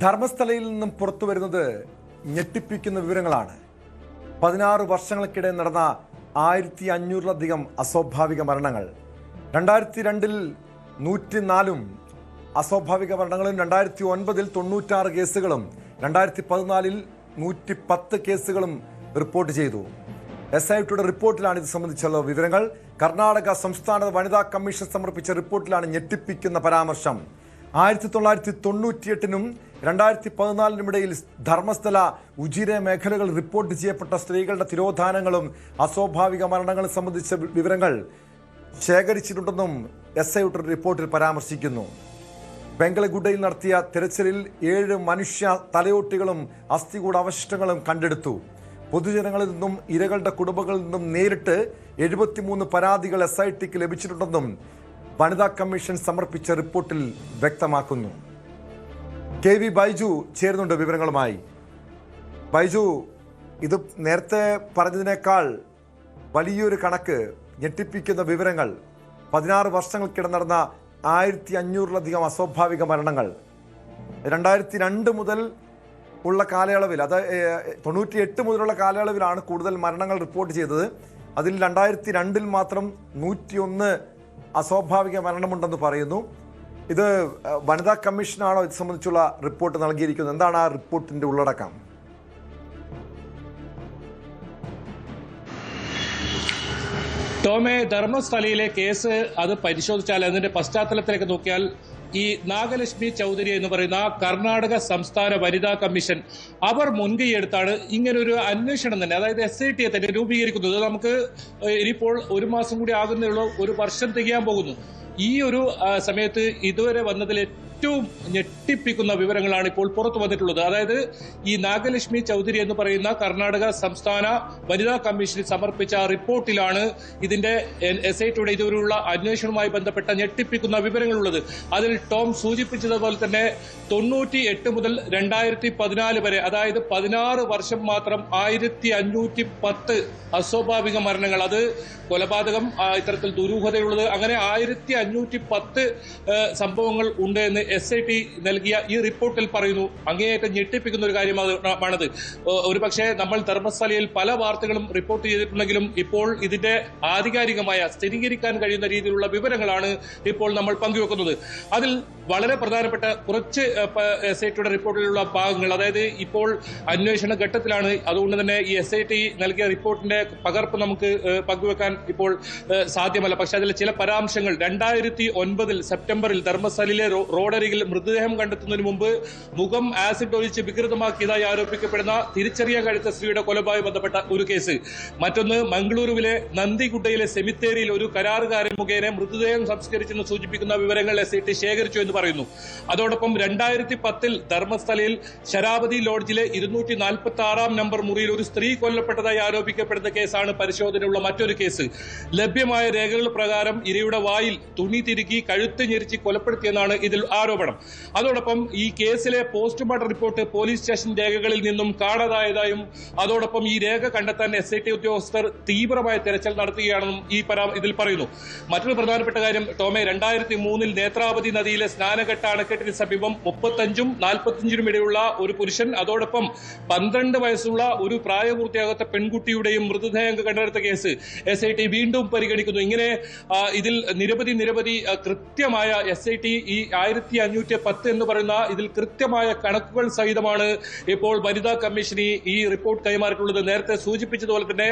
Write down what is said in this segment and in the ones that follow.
ധർമ്മസ്ഥലയിൽ നിന്നും പുറത്തു വരുന്നത് ഞെട്ടിപ്പിക്കുന്ന വിവരങ്ങളാണ്. 16 വർഷങ്ങൾക്കിടെ നടന്ന 1500-ലധികം അസ്വാഭാവിക മരണങ്ങൾ. 2002-ൽ 104 അസ്വാഭാവിക മരണങ്ങളും 2009-ൽ 96 കേസുകളും 2014-ൽ 110 കേസുകളും റിപ്പോർട്ട് ചെയ്തു. SITയുടെ റിപ്പോർട്ടിലാണ് ഇത് സംബന്ധിച്ചുള്ള വിവരങ്ങൾ. കർണാടക സംസ്ഥാന വനിതാ കമ്മീഷൻ സമർപ്പിച്ച റിപ്പോർട്ടിലാണ് ഞെട്ടിപ്പിക്കുന്ന പരാമർശം. 1998-നും 2014-നും ഇടയിൽ ധർമ്മസ്ഥല, ഉജിരെ മേഖലകൾ റിപ്പോർട്ട് ചെയ്യപ്പെട്ട സ്ത്രീകളുടെ തിരോധാനങ്ങളും അസ്വാഭാവിക മരണങ്ങളും സംബന്ധിച്ച വിവരങ്ങൾ ശേഖരിച്ചിട്ടുണ്ടെന്നും SIയുടെ റിപ്പോർട്ടിൽ പരാമർശിക്കുന്നു. ബംഗളഗുഡയിൽ നടത്തിയ തിരച്ചിലിൽ 7 മനുഷ്യ തലയോട്ടികളും അസ്ഥികൂട അവശിഷ്ടങ്ങളും കണ്ടെടുത്തു. പൊതുജനങ്ങളിൽ നിന്നും ഇരകളുടെ കുടുംബങ്ങളിൽ നിന്നും നേരിട്ട് 73 പരാതികൾ SITക്ക് ലഭിച്ചിട്ടുണ്ടെന്നും വനിതാ കമ്മീഷൻ സമർപ്പിച്ച റിപ്പോർട്ടിൽ വ്യക്തമാക്കുന്നു. KV ബൈജു ചേരുന്നുണ്ട് വിവരങ്ങളുമായി. ബൈജു, ഇത് നേരത്തെ പറഞ്ഞതിനേക്കാൾ വലിയൊരു കണക്ക്, ഞെട്ടിപ്പിക്കുന്ന വിവരങ്ങൾ. 16 വർഷങ്ങൾക്കിടെ നടന്ന 1500-ലധികം അസ്വാഭാവിക മരണങ്ങൾ. 2002 മുതൽ ഉള്ള കാലയളവിൽ, അത് 98 മുതലുള്ള കാലയളവിലാണ് കൂടുതൽ മരണങ്ങൾ റിപ്പോർട്ട് ചെയ്തത്. അതിൽ 2002-ൽ മാത്രം 101 അസ്വാഭാവിക മരണമുണ്ടെന്ന് പറയുന്നു. ഇത് വനിതാ കമ്മീഷനാണോ ഇത് സംബന്ധിച്ചുള്ള റിപ്പോർട്ട് നൽകിയിരിക്കുന്നത്? എന്താണ് ആ റിപ്പോർട്ടിന്റെ ഉള്ളടക്കം? ടോമെ, ധർമ്മസ്ഥലയിലെ കേസ് അത് പരിശോധിച്ചാൽ, അതിന്റെ പശ്ചാത്തലത്തിലേക്ക് നോക്കിയാൽ, ഈ നാഗലക്ഷ്മി ചൗധരി എന്ന് പറയുന്ന കർണാടക സംസ്ഥാന വനിതാ കമ്മീഷൻ അവർ മുൻകൈയെടുത്താണ് ഇങ്ങനൊരു അന്വേഷണം തന്നെ, അതായത് SITയെ തന്നെ രൂപീകരിക്കുന്നത്. നമുക്ക് ഇനിയിപ്പോൾ 1 മാസം കൂടി ആകുന്നേ ഉള്ളൂ, 1 വർഷം തികയാൻ പോകുന്നു. ഈ ഒരു സമയത്ത് ഇതുവരെ വന്നതിൽ ഏറ്റവും ഞെട്ടിപ്പിക്കുന്ന വിവരങ്ങളാണ് ഇപ്പോൾ പുറത്തു വന്നിട്ടുള്ളത്. അതായത് ഈ നാഗലക്ഷ്മി ചൗധരി എന്ന് പറയുന്ന കർണാടക സംസ്ഥാന വനിതാ കമ്മീഷന് സമർപ്പിച്ച റിപ്പോർട്ടിലാണ് ഇതിന്റെ SITയുടെ ഇതുവരെയുള്ള അന്വേഷണവുമായി ബന്ധപ്പെട്ട ഞെട്ടിപ്പിക്കുന്ന വിവരങ്ങളുള്ളത്. അതിൽ ടോം സൂചിപ്പിച്ചതുപോലെ തന്നെ 98 മുതൽ 2014 വരെ, അതായത് 16 വർഷം മാത്രം 1510 അസ്വാഭാവിക മരണങ്ങൾ. അത് കൊലപാതകം, ഇത്തരത്തിൽ ദുരൂഹതയുള്ളത്, അങ്ങനെ 1510 സംഭവങ്ങൾ ഉണ്ട് എന്ന് SIT നൽകിയ ഈ റിപ്പോർട്ടിൽ പറയുന്നു. അങ്ങേയറ്റം ഞെട്ടിപ്പിക്കുന്ന ഒരു കാര്യമാണത്. ഒരുപക്ഷെ നമ്മൾ ധർമ്മസ്ഥലയിൽ പല വാർത്തകളും റിപ്പോർട്ട് ചെയ്തിട്ടുണ്ടെങ്കിലും ഇപ്പോൾ ഇതിന്റെ ആധികാരികമായ, സ്ഥിരീകരിക്കാൻ കഴിയുന്ന രീതിയിലുള്ള വിവരങ്ങളാണ് ഇപ്പോൾ നമ്മൾ പങ്കുവെക്കുന്നത്. അതിൽ വളരെ പ്രധാനപ്പെട്ട കുറച്ച് SITയുടെ റിപ്പോർട്ടിലുള്ള ഭാഗങ്ങൾ, അതായത് ഇപ്പോൾ അന്വേഷണ ഘട്ടത്തിലാണ്, അതുകൊണ്ട് തന്നെ ഈ SIT നൽകിയ റിപ്പോർട്ടിന്റെ പകർപ്പ് നമുക്ക് പങ്കുവെക്കാൻ ഇപ്പോൾ സാധ്യമല്ല. പക്ഷെ അതിലെ ചില പരാമർശങ്ങൾ, 2009 സെപ്റ്റംബറിൽ ധർമ്മസ്ഥലയിലെ റോഡരികിൽ മൃതദേഹം കണ്ടെത്തുന്നതിന് മുമ്പ് മുഖം ആസിഡ് ഒഴിച്ച് വികൃതമാക്കിയതായി ആരോപിക്കപ്പെടുന്ന തിരിച്ചറിയാൻ കഴിയാത്ത സ്ത്രീയുടെ കൊലവുമായി ബന്ധപ്പെട്ട ഒരു കേസ്. മറ്റൊന്ന്, മംഗളൂരുവിലെ നന്ദിഗുഡയിലെ സെമിത്തേരിയിൽ ഒരു കരാറുകാരൻ മുഖേന മൃതദേഹം സംസ്കരിച്ചെന്ന് സൂചിപ്പിക്കുന്ന വിവരങ്ങൾ SIT ശേഖരിച്ചു എന്ന് പറയുന്നു. അതോടൊപ്പം 2010-ൽ ധർമ്മസ്ഥലയിൽ ശരാവതി ലോഡ്ജിലെ 246-ാം നമ്പർ മുറിയിൽ ഒരു സ്ത്രീ കൊല്ലപ്പെട്ടതായി ആരോപിക്കപ്പെടുന്ന കേസാണ് പരിശോധനയുള്ള മറ്റൊരു കേസ്. ലഭ്യമായ രേഖകൾ പ്രകാരം ഇരയുടെ വായിൽ തുണി തിരുകി കഴുത്ത് ഞെരിച്ച് കൊലപ്പെടുത്തിയെന്നാണ് ഇതിൽ ആരോപണം. അതോടൊപ്പം ഈ കേസിലെ പോസ്റ്റ്മോർട്ടം റിപ്പോർട്ട് പോലീസ് സ്റ്റേഷൻ രേഖകളിൽ നിന്നും കാണാതായതായും, അതോടൊപ്പം ഈ രേഖ കണ്ടെത്താൻ SIT ഉദ്യോഗസ്ഥർ തീവ്രമായ തെരച്ചിൽ നടത്തുകയാണെന്നും ഇതിൽ പറയുന്നു. മറ്റൊരു പ്രധാനപ്പെട്ട കാര്യം ടോമെ, 2003-ൽ നേത്രാവതി നദിയിലെ സ്നാനഘട്ട അണക്കെട്ടിന് സമീപം 35-നും 45-നും ഇടയുള്ള ഒരു പുരുഷൻ, അതോടൊപ്പം 12 വയസ്സുള്ള ഒരു പ്രായപൂർത്തിയാകാത്ത പെൺകുട്ടിയുടെയും മൃതദേഹം കണ്ടെടുത്ത കേസ് SIT വീണ്ടും പരിഗണിക്കുന്നു. ഇങ്ങനെ ഇതിൽ നിരവധി കൃത്യമായ SIT ഈ 1510 എന്ന് പറയുന്ന ഇതിൽ കൃത്യമായ കണക്കുകൾ സഹിതമാണ് ഇപ്പോൾ വനിതാ കമ്മീഷന് ഈ റിപ്പോർട്ട് കൈമാറിയിട്ടുള്ളത്. നേരത്തെ സൂചിപ്പിച്ചതുപോലെ തന്നെ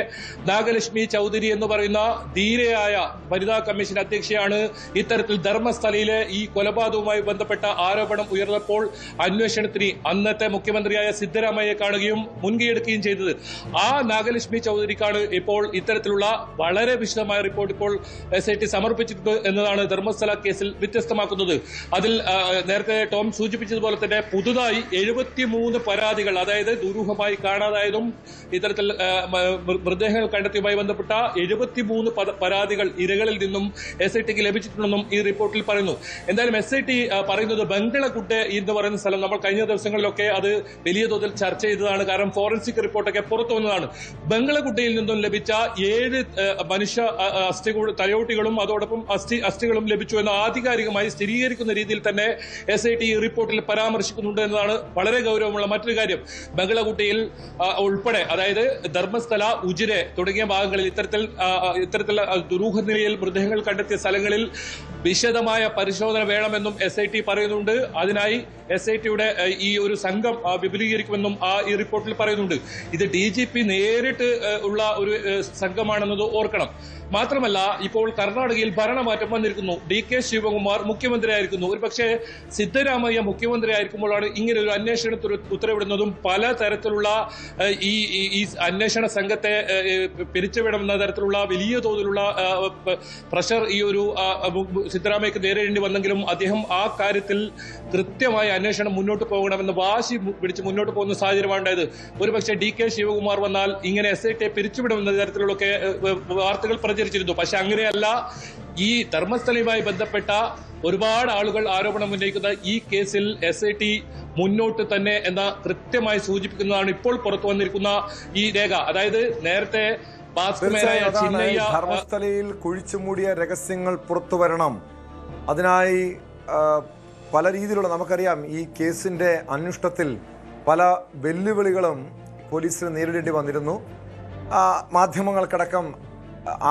നാഗലക്ഷ്മി ചൗധരി എന്ന് പറയുന്ന ധീരയായ വനിതാ കമ്മീഷൻ അധ്യക്ഷയാണ് ഇത്തരത്തിൽ ധർമ്മസ്ഥലയിലെ ഈ കൊലപാതകവുമായി ബന്ധപ്പെട്ട ആരോപണം ഉയർന്നപ്പോൾ അന്വേഷണത്തിന് അന്നത്തെ മുഖ്യമന്ത്രിയായ സിദ്ധരാമയ്യയെ കാണുകയും മുൻകൈയെടുക്കുകയും ചെയ്തത്. ആ നാഗലക്ഷ്മി ചൗധരിക്കാണ് ഇപ്പോൾ ഇത്തരത്തിലുള്ള വളരെ വിശദമായ റിപ്പോർട്ട് ഇപ്പോൾ SIT സമർപ്പിച്ചിട്ടുണ്ട് എന്നതാണ് ധർമ്മസ്ഥല കേസിൽ വ്യത്യസ്തമാക്കുന്നത്. അതിൽ നേരത്തെ ടോം സൂചിപ്പിച്ചതുപോലെ തന്നെ പുതുതായി 73 പരാതികൾ, അതായത് ദുരൂഹമായി കാണാതായതും ഇത്തരത്തിൽ മൃതദേഹങ്ങൾ കണ്ടെത്തിയുമായി ബന്ധപ്പെട്ട 73 പരാതികൾ ഇരകളിൽ നിന്നും SITക്ക് ലഭിച്ചിട്ടുണ്ടെന്നും ഈ റിപ്പോർട്ടിൽ പറയുന്നു. എന്തായാലും SIT പറയുന്നത് ബംഗളഗുഡെ എന്ന് പറയുന്ന സ്ഥലം, നമ്മൾ കഴിഞ്ഞ ദിവസങ്ങളിലൊക്കെ അത് വലിയ തോതിൽ ചർച്ച ചെയ്തതാണ്. കാരണം ഫോറൻസിക് റിപ്പോർട്ടൊക്കെ പുറത്തു വന്നതാണ്. ബംഗളഗുഡയിൽ നിന്നും ലഭിച്ച 7 മനുഷ്യ തലയോട്ടികളും അതോടൊപ്പം അസ്ഥികളും ലഭിച്ചു എന്ന് ആധികാരികമായി സ്ഥിരീകരിക്കുന്ന രീതിയിൽ തന്നെ വരെ SIT ഈ റിപ്പോർട്ടിൽ പരാമർശിക്കുന്നുണ്ട് എന്നതാണ് വളരെ ഗൗരവമുള്ള മറ്റൊരു കാര്യം. ബംഗളകുട്ടയിൽ ഉൾപ്പെടെ, അതായത് ധർമ്മസ്ഥല, ഉജിരെ തുടങ്ങിയ ഭാഗങ്ങളിൽ ഇത്തരത്തിൽ ദുരൂഹ നിലയിൽ മൃതദേഹങ്ങൾ കണ്ടെത്തിയ സ്ഥലങ്ങളിൽ വിശദമായ പരിശോധന വേണമെന്നും SIT പറയുന്നുണ്ട്. അതിനായി SITയുടെ ഈ ഒരു സംഘം വിപുലീകരിക്കുമെന്നും ഈ റിപ്പോർട്ടിൽ പറയുന്നുണ്ട്. ഇത് DGP നേരിട്ട് ഉള്ള ഒരു സംഘമാണെന്നത് ഓർക്കണം. മാത്രമല്ല, ഇപ്പോൾ കർണാടകയിൽ ഭരണമാറ്റം വന്നിരിക്കുന്നു. DK ശിവകുമാർ മുഖ്യമന്ത്രിയായിരിക്കുന്നു. ഒരുപക്ഷെ സിദ്ധരാമയ്യ മുഖ്യമന്ത്രിയായിരിക്കുമ്പോഴാണ് ഇങ്ങനെ ഒരു അന്വേഷണത്തിന് ഉത്തരവിടുന്നതും പലതരത്തിലുള്ള ഈ അന്വേഷണ സംഘത്തെ പിരിച്ചുവിടുന്ന തരത്തിലുള്ള വലിയ തോതിലുള്ള പ്രഷർ ഈ ഒരു സിദ്ധരാമയ്യക്ക് നേരിടേണ്ടി വന്നെങ്കിലും അദ്ദേഹം ആ കാര്യത്തിൽ കൃത്യമായ അന്വേഷണം മുന്നോട്ട് പോകണമെന്ന് വാശി പിടിച്ച് മുന്നോട്ട് പോകുന്ന സാഹചര്യമാണ് ഉണ്ടായത്. ഒരുപക്ഷെ DK ശിവകുമാർ വന്നാൽ ഇങ്ങനെ SIT പിരിച്ചുവിടുമെന്ന തരത്തിലൊക്കെ വാർത്തകൾ പ്രചരിച്ചിരുന്നു. പക്ഷെ അങ്ങനെയല്ല. ഈ ധർമ്മസ്ഥലയുമായി ബന്ധപ്പെട്ട ഒരുപാട് ആളുകൾ ആരോപണം ഉന്നയിക്കുന്ന ഈ കേസിൽ SIT മുന്നോട്ട് തന്നെ എന്ന കൃത്യമായി സൂചിപ്പിക്കുന്നതാണ് ഇപ്പോൾ പുറത്തു വന്നിരിക്കുന്ന ഈ രേഖ. അതായത് നേരത്തെ ധർമ്മസ്ഥലയിൽ കുഴിച്ചുമൂടിയ രഹസ്യങ്ങൾ പുറത്തു വരണം. അതിനായി പല രീതിയിലുള്ള, നമുക്കറിയാം, ഈ കേസിന്റെ അന്വേഷണത്തിൽ പല വെല്ലുവിളികളും പോലീസിന് നേരിടേണ്ടി വന്നിരുന്നു. മാധ്യമങ്ങൾക്കടക്കം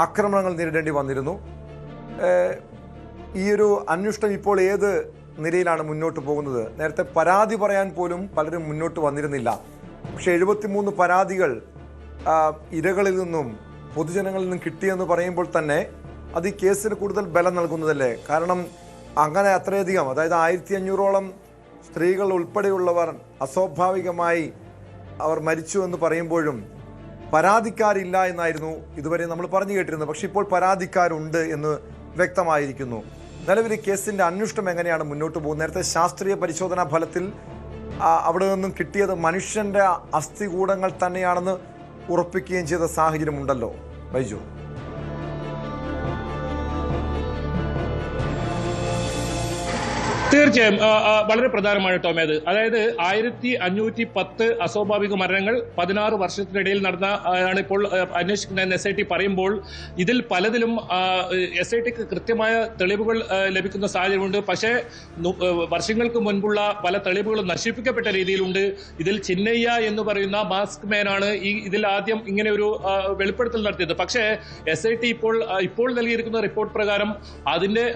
ആക്രമണങ്ങൾ നേരിടേണ്ടി വന്നിരുന്നു. ഈ ഒരു അന്വേഷണം ഇപ്പോൾ ഏത് നിലയിലാണ് മുന്നോട്ട് പോകുന്നത്? നേരത്തെ പരാതി പറയാൻ പോലും പലരും മുന്നോട്ട് വന്നിരുന്നില്ല. പക്ഷെ 73 പരാതികൾ ഇരകളിൽ നിന്നും പൊതുജനങ്ങളിൽ നിന്നും കിട്ടിയെന്ന് പറയുമ്പോൾ തന്നെ അത് ഈ കേസിന് കൂടുതൽ ബലം നൽകുന്നതല്ലേ? കാരണം അങ്ങനെ അത്രയധികം, അതായത് 1500ഓളം സ്ത്രീകൾ ഉൾപ്പെടെയുള്ളവർ അസ്വാഭാവികമായി അവർ മരിച്ചു എന്ന് പറയുമ്പോഴും പരാതിക്കാരില്ല എന്നായിരുന്നു ഇതുവരെ നമ്മൾ പറഞ്ഞു കേട്ടിരുന്നത്. പക്ഷെ ഇപ്പോൾ പരാതിക്കാരുണ്ട് എന്ന് വ്യക്തമായിരിക്കുന്നു. നിലവിൽ ഈ കേസിന്റെ അന്വേഷണം എങ്ങനെയാണ് മുന്നോട്ട് പോകുന്നത്? നേരത്തെ ശാസ്ത്രീയ പരിശോധനാ ഫലത്തിൽ അവിടെ നിന്നും കിട്ടിയത് മനുഷ്യന്റെ അസ്ഥികൂടങ്ങൾ തന്നെയാണെന്ന് ഉറപ്പിക്കുകയും ചെയ്ത സാഹചര്യമുണ്ടല്ലോ ബൈജു. തീർച്ചയായും വളരെ പ്രധാനമാണ് ടോമേത്. അതായത് 1510 അസ്വാഭാവിക മരണങ്ങൾ 16 വർഷത്തിനിടയിൽ നടന്ന ആണ് ഇപ്പോൾ അന്വേഷിക്കുന്ന SIT പറയുമ്പോൾ ഇതിൽ പലതിലും SITക്ക് കൃത്യമായ തെളിവുകൾ ലഭിക്കുന്ന സാഹചര്യമുണ്ട്. പക്ഷേ വർഷങ്ങൾക്ക് മുൻപുള്ള പല തെളിവുകളും നശിപ്പിക്കപ്പെട്ട രീതിയിലുണ്ട്. ഇതിൽ ചിന്നയ്യ എന്ന് പറയുന്ന മാസ്ക് മാനാണ് ഇതിൽ ആദ്യം ഇങ്ങനെ ഒരു വെളിപ്പെടുത്തൽ നടത്തിയത്. പക്ഷേ SIT ഇപ്പോൾ നൽകിയിരിക്കുന്ന റിപ്പോർട്ട് പ്രകാരം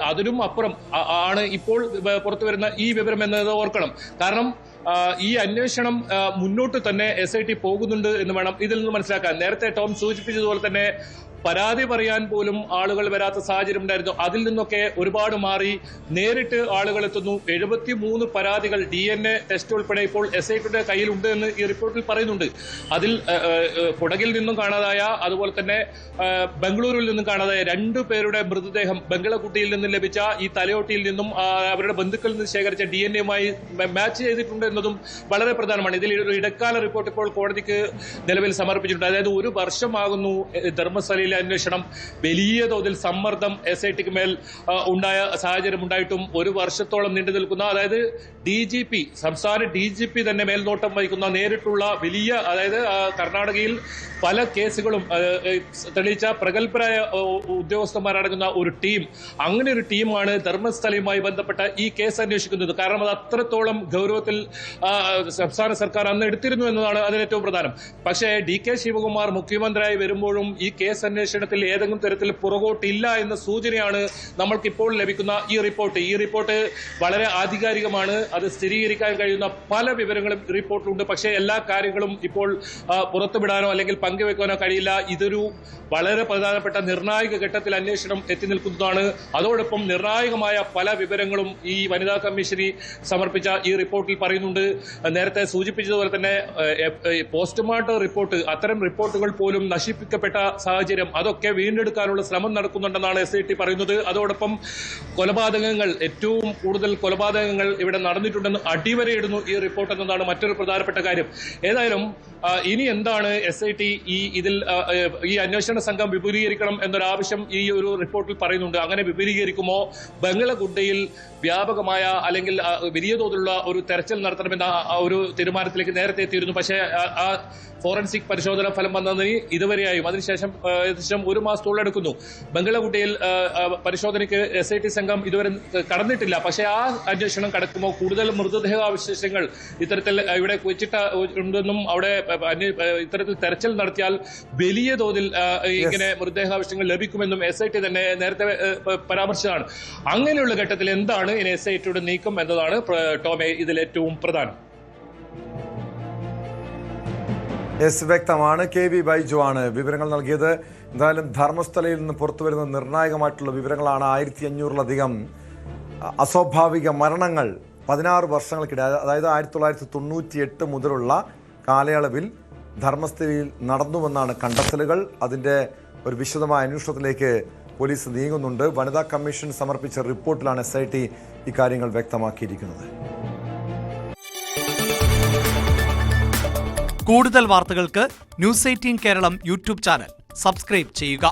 അതിനും അപ്പുറം ആണ് ഇപ്പോൾ പുറത്തു വരുന്ന ഈ വിവരം എന്നത് ഓർക്കണം. കാരണം ഈ അന്വേഷണം മുന്നോട്ട് തന്നെ SIT പോകുന്നുണ്ട് എന്ന് വേണം ഇതിൽ നിന്ന് മനസ്സിലാക്കാൻ. നേരത്തെ ടോം സൂചിപ്പിച്ചതുപോലെ തന്നെ പരാതി പറയാൻ പോലും ആളുകൾ വരാത്ത സാഹചര്യം ഉണ്ടായിരുന്നു. അതിൽ നിന്നൊക്കെ ഒരുപാട് മാറി നേരിട്ട് ആളുകൾ എത്തുന്നു. 73 പരാതികൾ DNA ടെസ്റ്റ് ഉൾപ്പെടെ ഇപ്പോൾ SITയുടെ കയ്യിലുണ്ട് എന്ന് ഈ റിപ്പോർട്ടിൽ പറയുന്നുണ്ട്. അതിൽ കുടകിൽ നിന്നും കാണാതായ, അതുപോലെ തന്നെ ബംഗളൂരുവിൽ നിന്നും കാണാതായ 2 പേരുടെ മൃതദേഹം ബംഗളകുട്ടിയിൽ നിന്നും ലഭിച്ച ഈ തലയോട്ടിയിൽ നിന്നും അവരുടെ ബന്ധുക്കളിൽ നിന്ന് ശേഖരിച്ച DNA-യുമായി മാച്ച് ചെയ്തിട്ടുണ്ട് എന്നതും വളരെ പ്രധാനമാണ്. ഇതിൽ ഒരു ഇടക്കാല റിപ്പോർട്ട് ഇപ്പോൾ കോടതിക്ക് നിലവിൽ സമർപ്പിച്ചിട്ടുണ്ട്. അതായത് 1 വർഷമാകുന്നു ധർമ്മസ്ഥലയിൽ അന്വേഷണം. വലിയ തോതിൽ സമ്മർദ്ദം SITക്ക് മേൽ ഉണ്ടായ സാഹചര്യം ഉണ്ടായിട്ടും 1 വർഷത്തോളം നീണ്ടു നിൽക്കുന്ന, അതായത് DGP, സംസ്ഥാന DGP തന്നെ മേൽനോട്ടം വഹിക്കുന്ന നേരിട്ടുള്ള വലിയ, അതായത് കർണാടകയിൽ പല കേസുകളും തെളിയിച്ച പ്രഗത്ഭരായ ഉദ്യോഗസ്ഥന്മാരടങ്ങുന്ന ഒരു ടീം, അങ്ങനെ ഒരു ടീമാണ് ധർമ്മസ്ഥലയുമായി ബന്ധപ്പെട്ട ഈ കേസ് അന്വേഷിക്കുന്നത്. കാരണം അത് അത്രത്തോളം ഗൗരവത്തിൽ സംസ്ഥാന സർക്കാർ അന്ന് എടുത്തിരുന്നു എന്നതാണ് അതിന് ഏറ്റവും പ്രധാനം. പക്ഷേ DK ശിവകുമാർ മുഖ്യമന്ത്രിയായി വരുമ്പോഴും ഈ കേസ് അന്വേഷണത്തിൽ ഏതെങ്കിലും തരത്തിൽ പുറകോട്ടില്ല എന്ന സൂചനയാണ് നമ്മൾക്കിപ്പോൾ ലഭിക്കുന്ന ഈ റിപ്പോർട്ട്. ഈ റിപ്പോർട്ട് വളരെ ആധികാരികമാണ്. അത് സ്ഥിരീകരിക്കാൻ കഴിയുന്ന പല വിവരങ്ങളും റിപ്പോർട്ടിലുണ്ട്. പക്ഷേ എല്ലാ കാര്യങ്ങളും ഇപ്പോൾ പുറത്തുവിടാനോ അല്ലെങ്കിൽ പങ്കുവെക്കാനോ കഴിയില്ല. ഇതൊരു വളരെ പ്രധാനപ്പെട്ട നിർണായക ഘട്ടത്തിൽ അന്വേഷണം എത്തി നിൽക്കുന്നതാണ്. അതോടൊപ്പം നിർണായകമായ പല വിവരങ്ങളും ഈ വനിതാ കമ്മീഷന് സമർപ്പിച്ച ഈ റിപ്പോർട്ടിൽ പറയുന്നുണ്ട്. നേരത്തെ സൂചിപ്പിച്ചതുപോലെ തന്നെ പോസ്റ്റ്മോർട്ടം റിപ്പോർട്ട്, അത്തരം റിപ്പോർട്ടുകൾ പോലും നശിപ്പിക്കപ്പെട്ട സാഹചര്യം, അതൊക്കെ വീണ്ടെടുക്കാനുള്ള ശ്രമം നടക്കുന്നുണ്ടെന്നാണ് SIT പറയുന്നത്. അതോടൊപ്പം കൊലപാതകങ്ങൾ, ഏറ്റവും കൂടുതൽ കൊലപാതകങ്ങൾ ഇവിടെ നടന്നിട്ടുണ്ടെന്ന് അടിവരയിടുന്നു ഈ റിപ്പോർട്ട് എന്നതാണ് മറ്റൊരു പ്രധാനപ്പെട്ട കാര്യം. ഏതായാലും ഇനി എന്താണ് SIT ഈ അന്വേഷണ സംഘം വിപുലീകരിക്കണം എന്നൊരാവശ്യം ഈ ഒരു റിപ്പോർട്ടിൽ പറയുന്നുണ്ട്. അങ്ങനെ വിപുലീകരിക്കുമോ? ബംഗളകുട്ടയിൽ വ്യാപകമായ അല്ലെങ്കിൽ വലിയ തോതിലുള്ള ഒരു തെരച്ചിൽ നടത്തണമെന്ന ഒരു തീരുമാനത്തിലേക്ക് നേരത്തെ എത്തിയിരുന്നു. പക്ഷേ ആ ഫോറൻസിക് പരിശോധന ഫലം വന്നതിന് ഇതുവരെയായും അതിനുശേഷം ഏകദേശം 1 മാസത്തോളം എടുക്കുന്നു. ബംഗളകുട്ടിയിൽ പരിശോധനയ്ക്ക് SIT സംഘം ഇതുവരെ കടന്നിട്ടില്ല. പക്ഷേ ആ അന്വേഷണം കടക്കുമ്പോൾ കൂടുതൽ മൃതദേഹാവശേഷങ്ങൾ ഇത്തരത്തിൽ ഇവിടെ വെച്ചിട്ടുണ്ടെന്നും അവിടെ ഇത്തരത്തിൽ തെരച്ചിൽ നടത്തിയാൽ വലിയ തോതിൽ ഇങ്ങനെ മൃതദേഹാവശേഷങ്ങൾ ലഭിക്കുമെന്നും SIT തന്നെ നേരത്തെ പരാമർശിച്ചതാണ്. അങ്ങനെയുള്ള ഘട്ടത്തിൽ എന്താണ് ഇനി SITയുടെ നീക്കം എന്നതാണ് ടോമെ ഇതിൽ ഏറ്റവും പ്രധാനം. വ്യക്തമാണ്. KV ബൈജു ആണ് വിവരങ്ങൾ നൽകിയത്. എന്തായാലും ധർമ്മസ്ഥലയിൽ നിന്ന് പുറത്തുവരുന്ന നിർണായകമായിട്ടുള്ള വിവരങ്ങളാണ്. 1500-ലധികം അസ്വാഭാവിക മരണങ്ങൾ 16 വർഷങ്ങൾക്കിടെ, അതായത് 1998 മുതലുള്ള കാലയളവിൽ ധർമ്മസ്ഥലയിൽ നടന്നുവെന്നാണ് കണ്ടെത്തലുകൾ. അതിൻ്റെ ഒരു വിശദമായ അന്വേഷണത്തിലേക്ക് പോലീസ് നീങ്ങുന്നുണ്ട്. വനിതാ കമ്മീഷൻ സമർപ്പിച്ച റിപ്പോർട്ടിലാണ് SIT ഇക്കാര്യങ്ങൾ വ്യക്തമാക്കിയിരിക്കുന്നത്. കൂടുതൽ വാർത്തകൾക്ക് News 18 Keralam YouTube channel subscribe ചെയ്യുക.